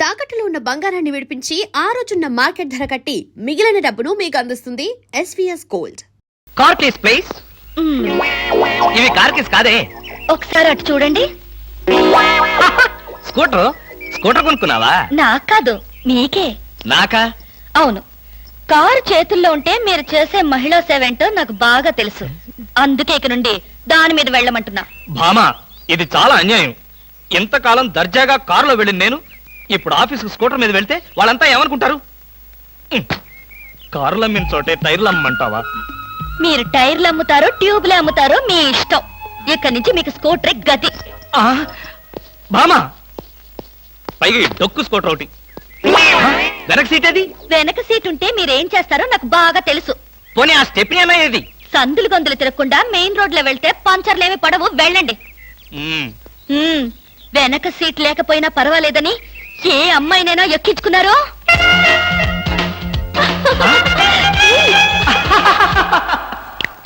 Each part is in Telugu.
తాకట్టులో ఉన్న బంగారాన్ని విడిపించి ఆ రోజున్న మార్కెట్ ధర కట్టి మిగిలిన డబ్బును మీకు అందిస్తుంది SVS Gold. Car keys please. ఇవి కార్ కేస్ కాదే. ఒకసారి అటు చూడండి. స్కూటర్ స్కూటర్ కొనుక్కున్నావా? నాకు కాదు, మీకే. నాకా? అవును, కారు చేతుల్లో ఉంటే మీరు చేసే మహిళా సేవ ఏంటో నాకు బాగా తెలుసు. అందుకే ఇక నుండి దాని మీద వెళ్ళమంటున్నా. భామా, ఇది చాలా అన్యాయం. ఇంతకాలం దర్జాగా కారులో వెళ్ళింది నేను, ఇప్పుడు ఆఫీసు స్కూటర్ మీద వెళ్తే వాళ్ళంతా ఏమనుకుంటారు? కారులు అమ్మిన చోటే టైర్లు అమ్మంటావా? మీరు టైర్లు అమ్ముతారో ట్యూబ్లు అమ్ముతారో మీ ఇష్టం. ఇక్కడి నుంచి మీకు స్కూటర్ గతి. భామా, పైగా డొక్కు స్కూటర్ ఒకటి. వెనక సీట్ అది? వెనక సీట్ ఉంటే మీరేం చేస్తారో నాకు బాగా తెలుసు. పోనీ ఆ స్టెప్ని అనేది? సందులు గొంతులు తిరగకుండా మెయిన్ రోడ్ లో వెళ్తే పంచర్లేమి పడవు, వెళ్ళండి. వెనక సీట్ లేకపోయినా పర్వాలేదని ఏ అమ్మాయినైనా ఎక్కించుకున్నారో?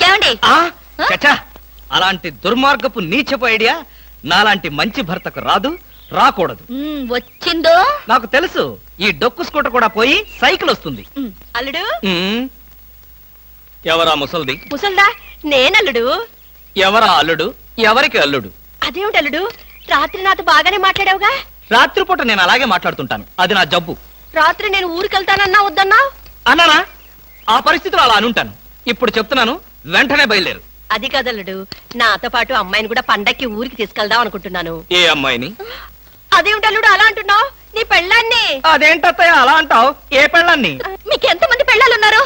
ఏమండి? అలాంటి దుర్మార్గపు నీచపు ఐడియా నాలాంటి మంచి భర్తకు రాదు, రాకూడదు. వచ్చిందో నాకు తెలుసు. ఈ డొక్కు స్కూటర్ కూడా పోయి సైకిల్ వస్తుంది. అల్లుడు? ఎవరా ముసల్ది? ముసల్దా? నేనల్లుడు. ఎవరా అల్లుడు? ఎవరికి అల్లుడు? అదేమిటి అల్లుడు, రాత్రి నాతో బాగానే మాట్లాడావుగా? రాత్రిపూట నేను అలాగే మాట్లాడుతుంటాను, అది నా జబ్బు. రాత్రి నేను ఊరికెళ్తానన్నా వద్దన్నా? అన్నానా? ఆ పరిస్థితిలో అలా అనుంటాను. ఇప్పుడు చెప్తున్నాను, వెంటనే బయలుదేరు. అది కదల్లుడు, నాతో పాటు అమ్మాయిని కూడా పండక్కి ఊరికి తీసుకెళ్దాం అనుకుంటున్నాను. ఏ అమ్మాయిని? అదేమిటి అల్లుడు అలా అంటున్నావు? నీ పెళ్ళాన్ని. అదేంటత్తయ్య అలా అంటావు? ఏ పెళ్ళాన్ని? మీకు ఎంతమంది పెళ్ళాలున్నారు?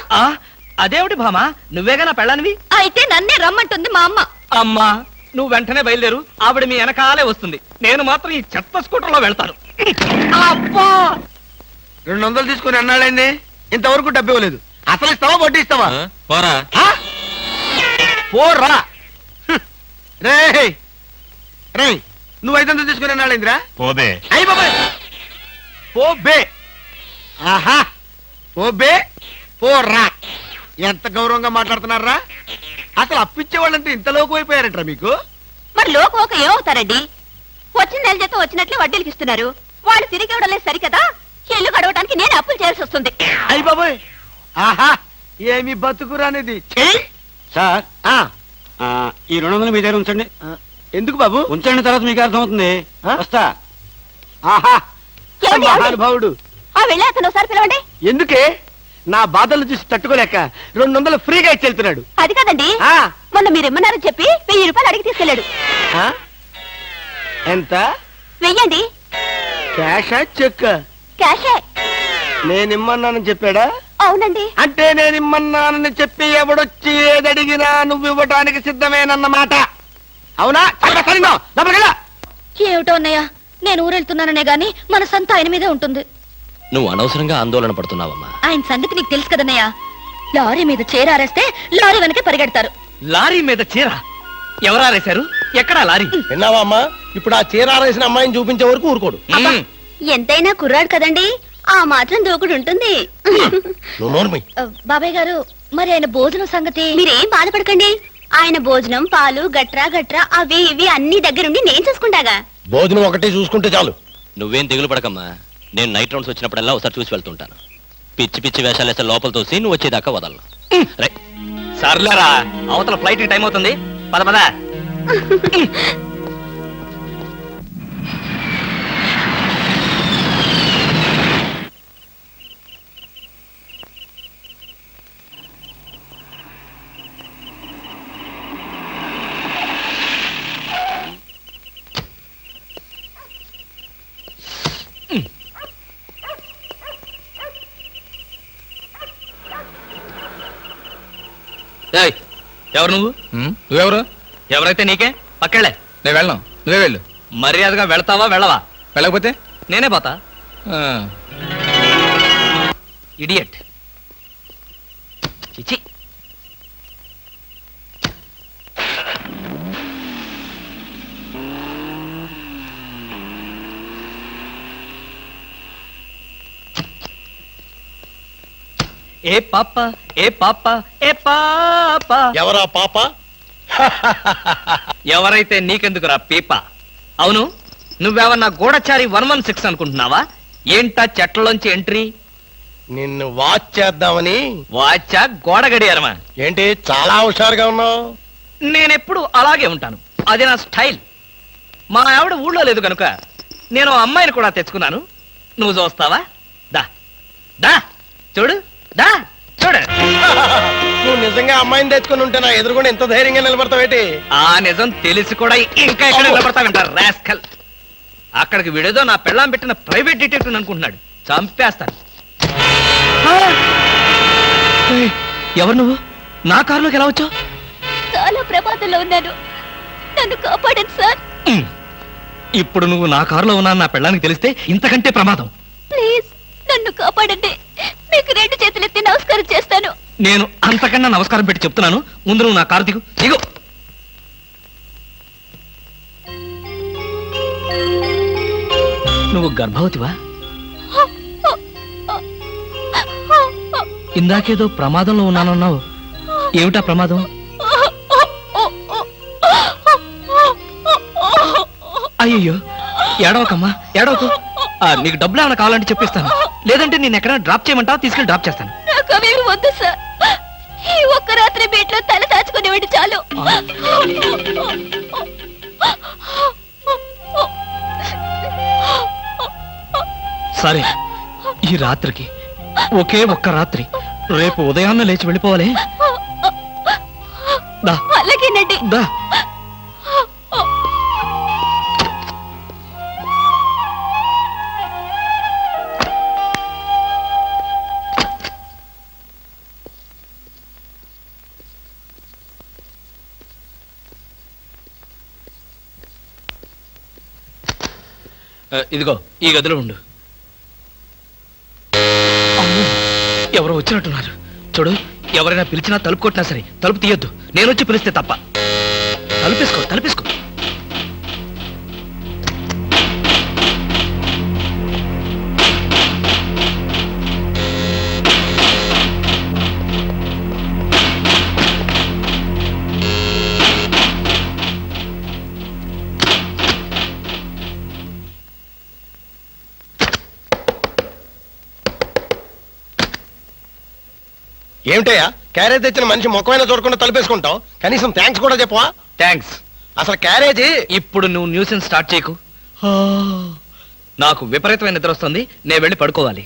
అదేమిటి భామా, నువ్వేగా నా పెళ్ళానివి? అయితే నన్నే రమ్మంటుంది మా అమ్మ. అమ్మా, నువ్వు వెంటనే బయలుదేరు. ఆవిడ మీ వెనకాలే వస్తుంది. నేను మాత్రం ఈ చెత్త స్కూటర్ లో వెళ్తాను. అబ్బా, 200 తీసుకుని అన్నాడండి, ఇంతవరకు డబ్బు ఇవ్వలేదు. అసలు ఇస్తావా వడ్డీ ఇస్తావా? పోరా. పోరా రే రే, నువ్వు 500 తీసుకుని అన్నాడేంద్రా? పోబే. అయ్యి బాబాయ్, పోబే. ఆహా, పోబే పోరా. ఎంత గౌరవంగా మాట్లాడుతున్నారా? అసలు అప్పిచ్చే వాళ్ళంతా ఇంత లోకు అయిపోయారంటారా మీకు? మరి లోకోక ఏమవుతారండి? వచ్చిన నెల జీతం వచ్చినట్లే వడ్డీలకి ఇస్తున్నారు. వాళ్ళు తిరిగి ఇవ్వడం లేదు సరికదా, ఇల్లు గడవడానికి నేను అప్పులు చేయాల్సి వస్తుంది. అయ్యి బాబాయ్, ఆహా, ఏమి బతుకురానిది. సార్, ఈ 200 మీ దగ్గర ఉంచండి. ఎందుకు బాబు? ఉంచండి, తర్వాత మీకు అర్థమవుతుంది. వస్తా. ఆహా, ఏమండి, మహానుభావుడు. వెళ్ళి అతను ఒకసారి పిలవండి. ఎందుకే? నా బాధలు చూసి తట్టుకోలేక 200 ఫ్రీగా ఇచ్చి వెళ్తున్నాడు. అది కాదండి, మొన్న మీరు ఇమ్మన్నారని చెప్పి 1000 రూపాయలు అడిగి తీసుకెళ్ళాడు. ఎంత? వెయ్యండి. క్యాషా చెక్? క్యాషే. నేనిమ్మన్నానని చెప్పాడా? అవునండి. అంటే నేనిమ్మన్నానని చెప్పి ఎవడొచ్చి ఏదడిగినా నువ్వు ఇవ్వటానికి సిద్ధమేనన్నమాట. అవునా? ఏమిటో అన్నయ్య, నేను ఊరెళ్తున్నాననే గాని మనసంతా ఆయన మీదే ఉంటుంది. నువ్వు అనవసరంగా ఆందోళన పడుతున్నావమ్మా. ఆయన సంగతి నీకు తెలుసు కదన్నయ్య. లారీ మీద చేరారేస్తే లారీ వెనకే పరిగెడతారు. లారీ మీద చీర ఎవరారేశారు? ఎక్కడా లారీ? విన్నావా అమ్మా? ఇప్పుడు ఆ చీరారేసిన అమ్మాయిని చూపించే వరకు ఊరుకోడు. ఎంతైనా కుర్రాడు కదండి, ఆ మాత్రం దూకుడు ఉంటుంది. బాబాయ్ గారు, మరి ఆయన భోజనం సంగతి? మీరేం బాధపడకండి. ఆయన భోజనం, పాలు, గట్రా గట్రా అవి ఇవి అన్ని దగ్గరుండి నేను చూసుకుంటాగా. భోజనం ఒకటి చూసుకుంటే చాలు. నువ్వేం దిగులు పడకమ్మా. నేను నైట్ రౌండ్స్ వచ్చినప్పుడల్లా ఒకసారి చూసి వెళ్తుంటాను. పిచ్చి పిచ్చి వేషాలు వేస్తే లోపల తోసి నువ్వు వచ్చేదాకా వదలను. సర్లేరా, అవతల ఫ్లైట్ టైం అవుతుంది. పద పద. ఎవరు నువ్వు? నువ్వెవరు? ఎవరైతే నీకే, పక్కెళ్ళే. నేను వెళ్ళను, నువ్వే వెళ్ళు. మర్యాదగా వెళ్తావా వెళ్ళవా? వెళ్ళకపోతే నేనే పోతా. ఇడియట్. చిచి. ఏ పాప, ఏ పాప, ఏ పాప. ఎవరా పాప? ఎవరైతే నీకెందుకురా పీప? అవును, నువ్వేమన్నా గూఢచారి 116 అనుకుంటున్నావా? ఏంటా చెట్లలోంచి ఎంట్రీ? నిన్ను వాచ్ చేద్దామని. వాచా గోడ గడియారమా? ఏంటి చాలా హుషారుగా ఉన్నావు? నేనెప్పుడు అలాగే ఉంటాను, అది నా స్టైల్. మా ఆవిడ ఊళ్ళో లేదు కనుక నేను అమ్మాయిని కూడా తెచ్చుకున్నాను. నువ్వు చూస్తావా? దా దా చూడు, దా చూడు. నువ్వు నిజంగా అమ్మాయిని తెచ్చుకుని ఉంటే నా ఎదురుగుండా ఎంత ధైర్యంగా నిలబడతావేటి? ఆ నిజం తెలిసి కూడా ఇంకా ఎక్కడ నిలబడతావంటారు రాస్కల్. అక్కడికి విడేదో నా పెళ్ళాం పెట్టిన ప్రైవేట్ డిటెక్టివ్ అనుకుంటున్నాడు. చంపేస్తాను. ఏయ్, ఎవరు నువ్వు? నా కారులోకి ఎలా వచ్చావు? చాలా ప్రమాదంలో ఉన్నాను, నన్ను కాపాడండి సార్. ఇప్పుడు నువ్వు నా కారులో ఉన్నా నా పెళ్ళానికి తెలిస్తే ఇంతకంటే ప్రమాదం. ప్లీజ్ నన్ను కాపాడండి, మీకు 2 చేతులెత్తి నమస్కారం చేస్తాను. నేను అంతకన్నా నమస్కారం పెట్టి చెప్తున్నాను, ముందు నువ్వు నా కారు దిగు. దిగు. నువ్వు గర్భవతివా? ఇందాకేదో ప్రమాదంలో ఉన్నానన్నావు. ఏమిటా ప్రమాదం? అయ్యో, ఏడవకమ్మా, ఏడవకు. నీకు డబ్బులు ఏమైనా కావాలంటే చెప్పిస్తాను, లేదంటే నేను ఎక్కడైనా డ్రాప్ చేయమంటావా? తీసుకెళ్ళి డ్రాప్ చేస్తాను. నాకు అవేమి వద్దు సార్, ఈ ఒక్క రాత్రి బీట్లో తల దాచుకునేవాడు చాలు. సరే, ఈ రాత్రికి ఒకే ఒక్క రాత్రి, రేపు ఉదయాన్నే లేచి వెళ్ళిపోవాలి. దా అలాగేనండి. దా. ఇదిగో ఈ గదిలో ఉండు. అమ్మో, ఎవరో వచ్చినట్టున్నారు. చూడు, ఎవరైనా పిలిచినా తలుపు కొట్టినా సరే తలుపు తీయొద్దు. నేను వచ్చి పిలిస్తే తప్ప. తలుపేసుకో, తలుపేసుకో. ఏమిటయ్యా, క్యారేజ్ తెచ్చిన మనిషి ముఖమైనా చూడకుండా తలుపేసుకుంటావు? కనీసం థ్యాంక్స్ కూడా చెప్పవా? థ్యాంక్స్. అసలు క్యారేజీ. ఇప్పుడు నువ్వు న్యూసెన్స్ స్టార్ట్ చేయకు. నాకు విపరీతమైన నిద్ర వస్తుంది, నేను వెళ్ళి పడుకోవాలి.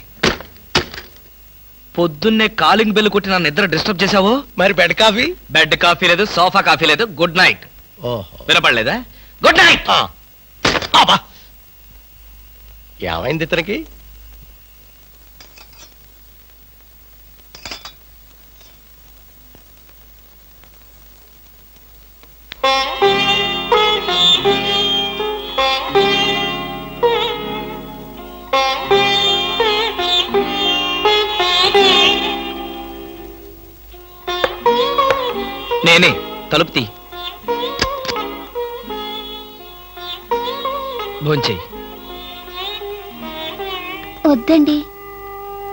పొద్దున్నే కాలింగ్ బెల్ కొట్టి నా నిద్ర డిస్టర్బ్ చేశావో. మరి బెడ్ కాఫీ? బెడ్ కాఫీ లేదు, సోఫా కాఫీ లేదు. Good night. ఓహో, వినపడలేదా? Good night. ఏమైంది ఇతనికి? నేనే. తలుపు తీ. భోంచేయి. వద్దండి,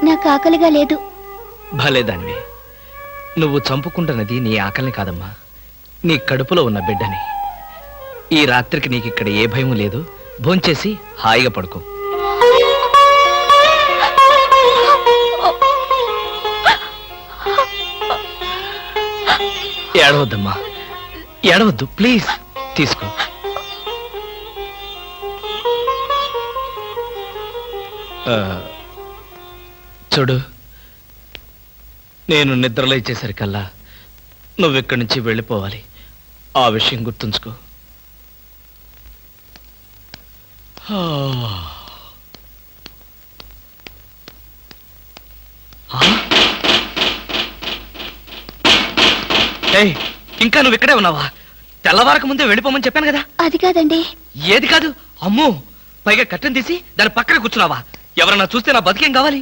నాకు ఆకలిగా లేదు. భలేదాన్ని. నువ్వు చంపుకుంటున్నది నీ ఆకలిని కాదమ్మా, నీ కడుపులో ఉన్న బిడ్డని. ఈ రాత్రికి నీకు ఇక్కడ ఏ భయం లేదు. భోంచేసి హాయిగా పడుకో. ఏడవద్దమ్మా, ఏడవద్దు ప్లీజ్. తీసుకో. చూడు, నేను నిద్రలేచేసరికల్లా నువ్వెక్కడి నుంచి వెళ్ళిపోవాలి. ఆ విషయం గుర్తుంచుకో. ఏయ్, ఇంకా నువ్వు ఇక్కడే ఉన్నావా? తెల్లవారక ముందే వెళ్ళిపోమని చెప్పాను కదా. అది కాదండి. ఏది కాదు? అమ్మో, పైగా కట్టెను తీసి దాని పక్కన కూర్చున్నావా? ఎవరన్నా చూస్తే నా బతికేం కావాలి?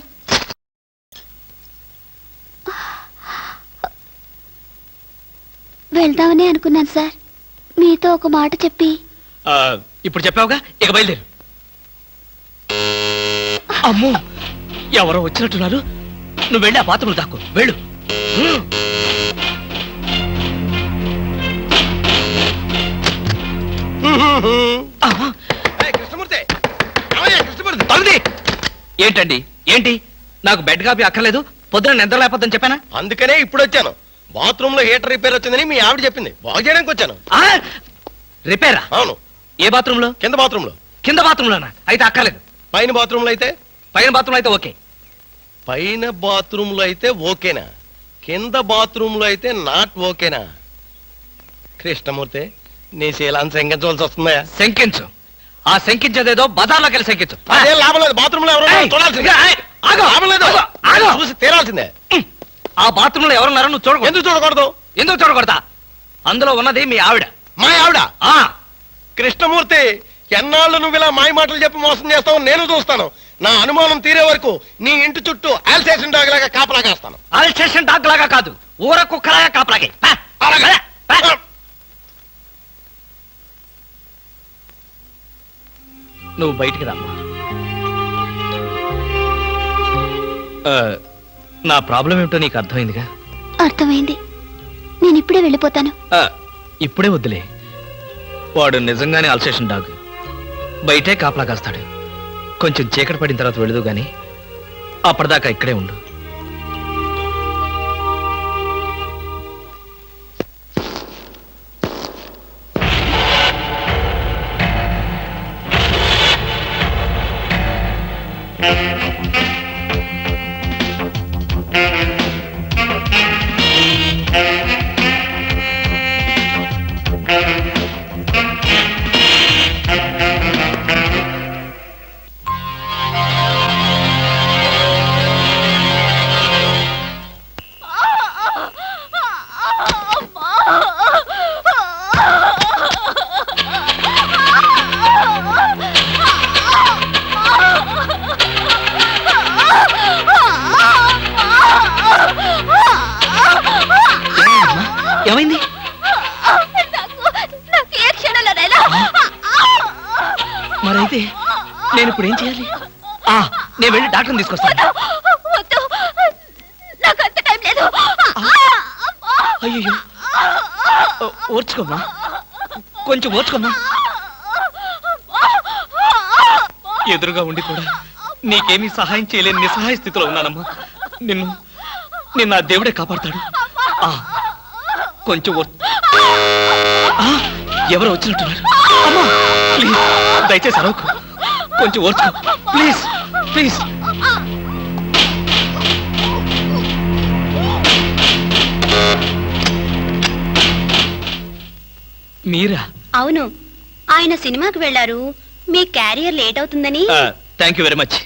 వెళ్దామని అనుకున్నాను సార్, మీతో ఒక మాట చెప్పి. ఇప్పుడు చెప్పావుగా, ఇక బయలుదేరు. అమ్మో, ఎవరో వచ్చినట్టున్నారు. నువ్వు వెళ్ళి ఆ బాత్రూంలో దాక్కో. వెళ్ళు. కృష్ణమూర్తి, కృష్ణమూర్తి, తలుది. ఏంటండి ఏంటి నాకు బెడ్ కాపీ అక్కర్లేదు, పొద్దున నిద్ర లేకపోద్దని చెప్పానా? అందుకనే ఇప్పుడు వచ్చాను. బాత్రూమ్ లో హీటర్ రిపేర్ వచ్చిందని మీ ఆవిడ చెప్పింది, బాగు చేయడానికి వచ్చాను. ఆ, రిపేరా? అవును, ఏ బాత్రూమ్ లో? కింద బాత్రూమ్ లో. కింద బాత్రూమ్ లోనా? అయితే అక్కర్లేదు. పైన బాత్రూమ్ లో అయితే? పైన బాత్రూమ్ అయితే ఓకే. పైన బాత్రూమ్ లో అయితే ఓకేనా? కింద బాత్రూమ్ లో అయితే నాట్ ఓకేనా? కృష్ణమూర్తి, నీ శీలాన్ని శంకించవలసి వస్తుందా? శంకించు. ఆ శంకించేదేదో బజార్లోకి వెళ్ళి శంకించు. అదేం లాభం లేదు, బాత్రూమ్ లో ఎవరు చూడాల్సిందే. ఆగు, లాభం లేదు, ఆగు. చూసి తీరాల్సిందే. ఆ బాత్రూమ్ లో ఎవరున్నారో నువ్వు చూడకూడదు. ఎందుకు చూడకూడదు? ఎందుకు చూడకూడదా? అందులో ఉన్నది మీ ఆవిడ. మా ఆవిడ? ఆ కృష్ణమూర్తి, ఎన్నాళ్ళు నువ్వు ఇలా మాయ మాటలు చెప్పి మోసం చేస్తావు నేను చూస్తాను. నా అనుమానం తీరే వరకు నీ ఇంటి చుట్టూ ఆల్సేషన్ డాగ్ లాగా కాపలా కాస్తాను. అల్సేషన్ డాగ్ లాగా కాదు, ఊర కుక్కలాగా కాపలాగే. అలాగే. నువ్వు బయటికి రామ్మా. నా ప్రాబ్లం ఏమిటో నీకు అర్థమైందిగా? అర్థమైంది. నేను ఇప్పుడే వెళ్ళిపోతాను. ఇప్పుడే వద్దులే. వాడు నిజంగానే అల్సేషన్ డాగ్. బయటే కాపలా కాస్తాడు. కొంచెం చీకటి పడిన తర్వాత వెళదు గాని అప్పటిదాకా ఇక్కడే ఉండు. ఏమైంది? మరైతే నేను ఇప్పుడు ఏం చేయాలి? నేను వెళ్ళి డాక్టర్ని తీసుకొస్తాను. అయ్యో, ఓర్చుకోమ్మా, కొంచెం ఓర్చుకోమ్మా. ఎదురుగా ఉండి కూడా నీకేమీ సహాయం చేయలేని నిస్సహాయ స్థితిలో ఉన్నానమ్మా. నిన్ను ఆ దేవుడే కాపాడతాడు. కొంచెం ఎవరో వచ్చినట్టున్నారు. అమ్మా ప్లీజ్, దయచేసి అరవకు, కొంచెం ఓర్చుకో ప్లీజ్ ప్లీజ్. మీరా? అవును, ఆయన సినిమాకి వెళ్ళారు. మీ క్యారియర్ లేట్ అవుతుందని. Thank you very much.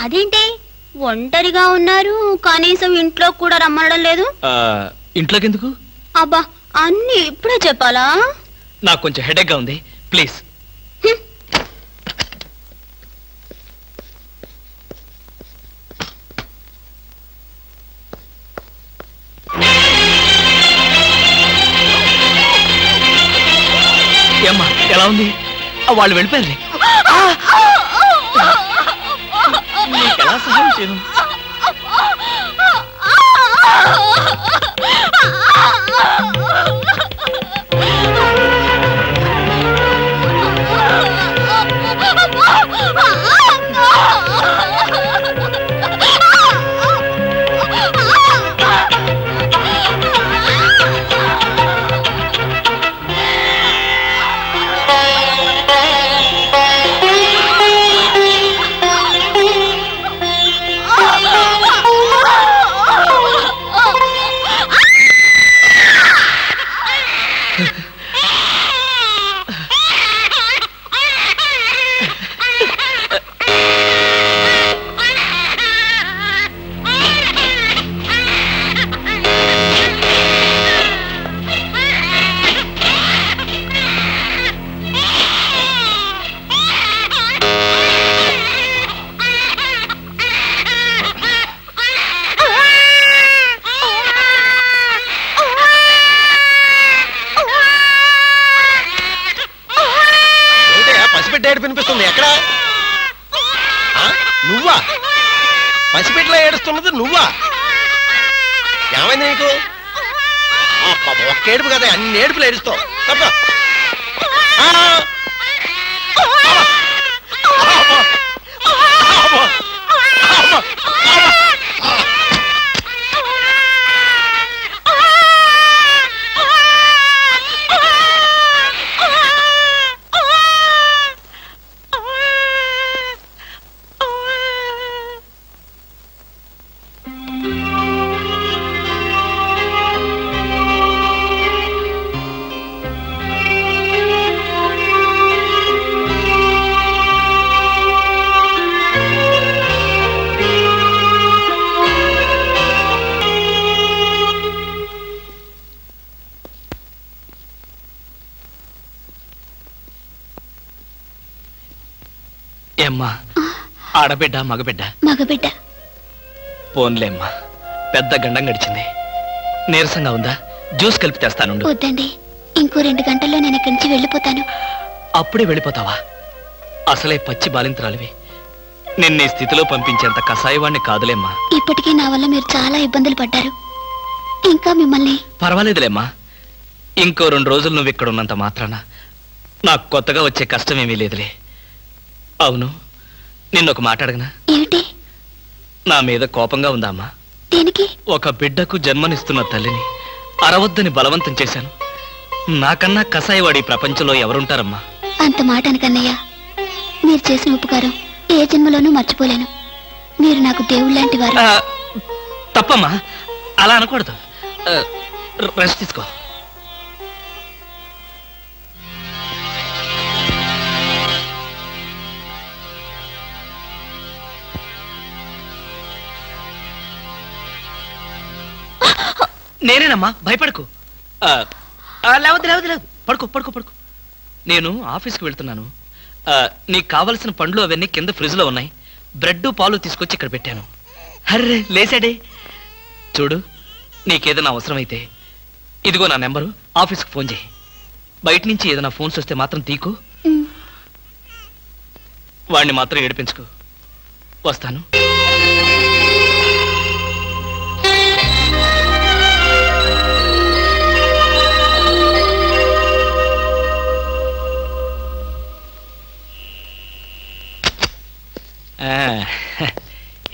అదేంటి ఒంటరిగా ఉన్నారు, కనీసం ఇంట్లో కూడా రమ్మనడం లేదు? ఇంట్లోకి ఎందుకు? అబ్బా, అన్ని ఇప్పుడే చెప్పాలా? నాకు కొంచెం హెడేక్ గా ఉంది, ప్లీజ్. ఏమ్మా ఎలా ఉంది? వాళ్ళు వెళ్ళిపోయారు. నీకు ఎలా సహాయం చేయను? వినిపిస్తుంది. ఎక్కడ? నువ్వా? పసిపిట్లా ఏడుస్తున్నది నువ్వా? ఏమైంది నీకు? ఒక్క ఏడుపు కదా, అన్ని ఏడుపులు ఏడుస్తావు. తప్ప ఏమ్మా ఆడబిడ్డ మగబిడ్డ? మగబిడ్డ. పోన్లేమ్మా, పెద్ద గండం గడిచింది. నీరసంగా ఉందా? జ్యూస్ కలిపి తెస్తానుండు. వద్దండి, ఇంకో 2 గంటల్లో నేను ఇక్కడి నుంచి వెళ్ళిపోతాను. అప్పుడే వెళ్ళిపోతావా? అసలే పచ్చి బాలింతరాలివి. నిన్న ఈ స్థితిలో పంపించేంత కసాయవాణ్ణి కాదులేమ్మా. ఇప్పటికీ నా వల్ల మీరు చాలా ఇబ్బందులు పడ్డారు. ఇంకా మిమ్మల్ని. పర్వాలేదులేమ్మా, ఇంకో 2 రోజులు నువ్వు ఇక్కడ ఉన్నంత మాత్రాన నాకు కొత్తగా వచ్చే కష్టమేమీ లేదులే. అవును, నిన్నొక మాట అడగనా? ఏమిటి? నా మీద కోపంగా ఉందా అమ్మా? దేనికి? ఒక బిడ్డకు జన్మనిస్తున్న తల్లిని అరవద్దని బలవంతం చేశాను. నాకన్నా కసాయివాడి ప్రపంచంలో ఎవరుంటారమ్మా? అంత మాట అనకన్నయ్య. మీరు చేసిన ఉపకారం ఏ జన్మలోనూ మర్చిపోలేను. మీరు నాకు దేవుళ్ళంటి వారు. తప్పమ్మా, అలా అనకూడదు. రెస్ట్ తీసుకో. నేనేనమ్మా, భయపడకు. లేవద్దు లేవద్దు లేవద్దు, పడుకో పడుకో పడుకో. నేను ఆఫీస్కి వెళ్తున్నాను. నీకు కావలసిన పండ్లు అవన్నీ కింద ఫ్రిడ్జ్లో ఉన్నాయి. బ్రెడ్ పాలు తీసుకొచ్చి ఇక్కడ పెట్టాను. హర్రే లేసాడే. చూడు, నీకేదైనా అవసరమైతే ఇదిగో నా నెంబరు, ఆఫీస్కి ఫోన్ చేయి. బయట నుంచి ఏదైనా ఫోన్స్ వస్తే మాత్రం తీకు. వాడిని మాత్రం ఏడిపించుకో. వస్తాను.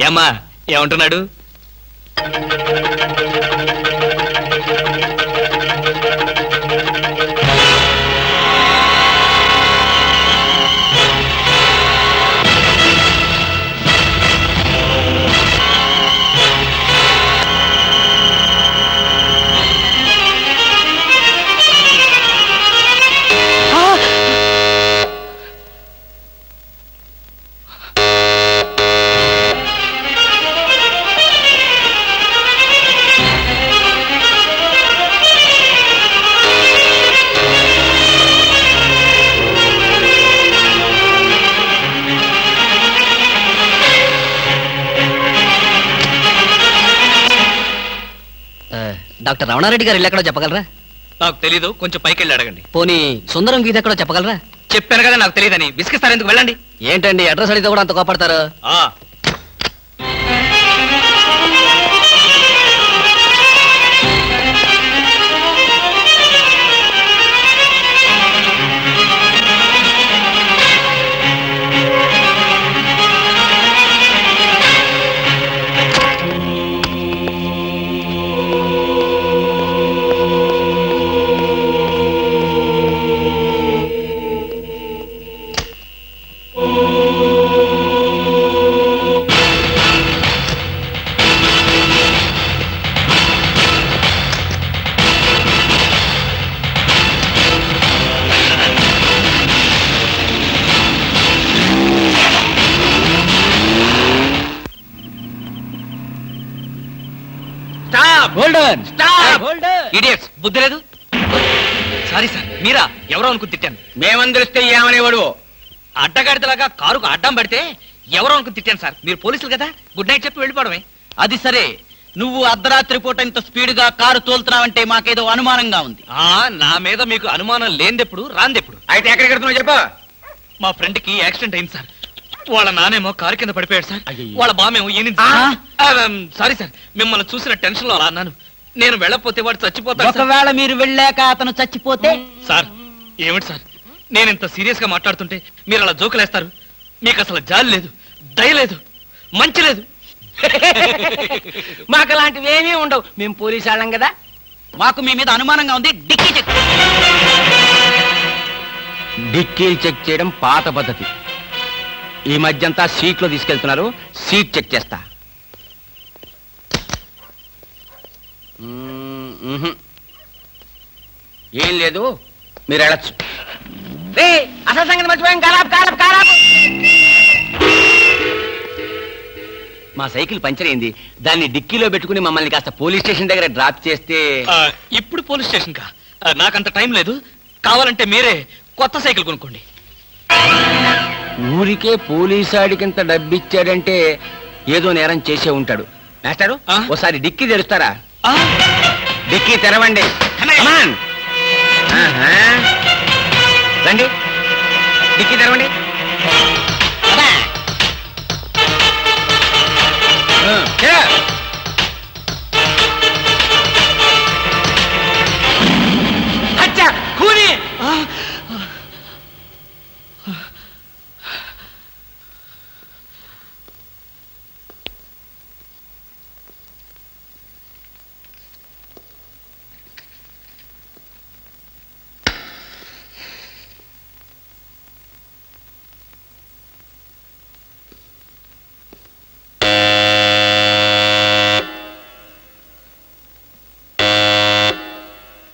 ఏమ్మా, ఏమంటున్నాడు? డాక్టర్ రమణారెడ్డి గారు ఎక్కడో చెప్పగలరా? నాకు తెలీదు, కొంచెం పైకి వెళ్ళి అడగండి. పోనీ సుందరం గీత ఎక్కడో చెప్పగలరా? చెప్పాను కదా నాకు తెలియదని. విసిగిస్తారు, ఎందుకు? వెళ్ళండి. ఏంటండి అడ్రస్ అడిగితే కూడా అంత కోపడతారు? ఇడియట్స్, బుద్ధి లేదు. సారీ సార్, మీరా? ఎవరో అనుకుని తిట్టాను. మేమందరిస్తే ఏమనేవాడు? అడ్డగాడిదలాగా కారుకు అడ్డం పడితే ఎవరో అనుకుని తిట్టాను సార్. మీరు పోలీసులు కదా, గుడ్ నైట్ చెప్పి వెళ్ళిపోవడమే. అది సరే, నువ్వు అర్ధరాత్రి పూట ఇంత స్పీడ్ గా కారు తోలుతున్నావంటే మాకేదో అనుమానంగా ఉంది. నా మీద మీకు అనుమానం లేనిదెప్పుడు, రాందెప్పుడు? అయితే ఎక్కడికి వెళ్తున్నావు చెప్పు. మా ఫ్రెండ్ కి యాక్సిడెంట్ అయింది సార్. వాళ్ళ నానేమో కారు కింద పడిపోయాడు సార్. అయ్యయ్యో. వాళ్ళ బామేమో ఈయన. సారీ సార్, మిమ్మల్ని చూసిన టెన్షన్ లో అలా అన్నాను. నేను వెళ్ళకపోతే వాడు చచ్చిపోతాడు సార్. ఒకవేళ మీరు వెళ్ళాక అతను చచ్చిపోతే? సార్, ఏమిటి సార్, నేను ఇంత సీరియస్ గా మాట్లాడుతుంటే మీరు అలా జోకులేస్తారు? మీకు అసలు జాలి లేదు, దయ లేదు, మంచి లేదు. మాకు అలాంటివి ఏమీ ఉండవు. మేము పోలీసు వాళ్ళం కదా. మాకు మీ మీద అనుమానంగా ఉంది. Dicky check. డిక్కీలు చెక్ చేయడం పాత పద్ధతి. ఈ మధ్యంతా సీట్లో తీసుకెళ్తున్నారు. సీట్ చెక్ చేస్తా. ఏం లేదు, మీరు వెళ్ళచ్చు. అసలు సంగతి మర్చిపోయాం. కారాపు కారాపు కారాపు. మా సైకిల్ పంచర్ అయింది. దాన్ని డిక్కీలో పెట్టుకుని మమ్మల్ని కాస్త పోలీస్ స్టేషన్ దగ్గర డ్రాప్ చేస్తే. ఇప్పుడు పోలీస్ స్టేషన్ కా? నాకంత టైం లేదు. కావాలంటే మీరే కొత్త సైకిల్ కొనుక్కోండి. ఊరికే పోలీసాడికింత డబ్బిచ్చాడంటే ఏదో నేరం చేసే ఉంటాడు. మాస్టారు ఆ? ఓసారి డిక్కీ తెరుస్తారా? ఆ, డిక్కీ తెరవండి. అన్నయ్య. Come on. ఆహా. రండి డిక్కీ తెరవండి.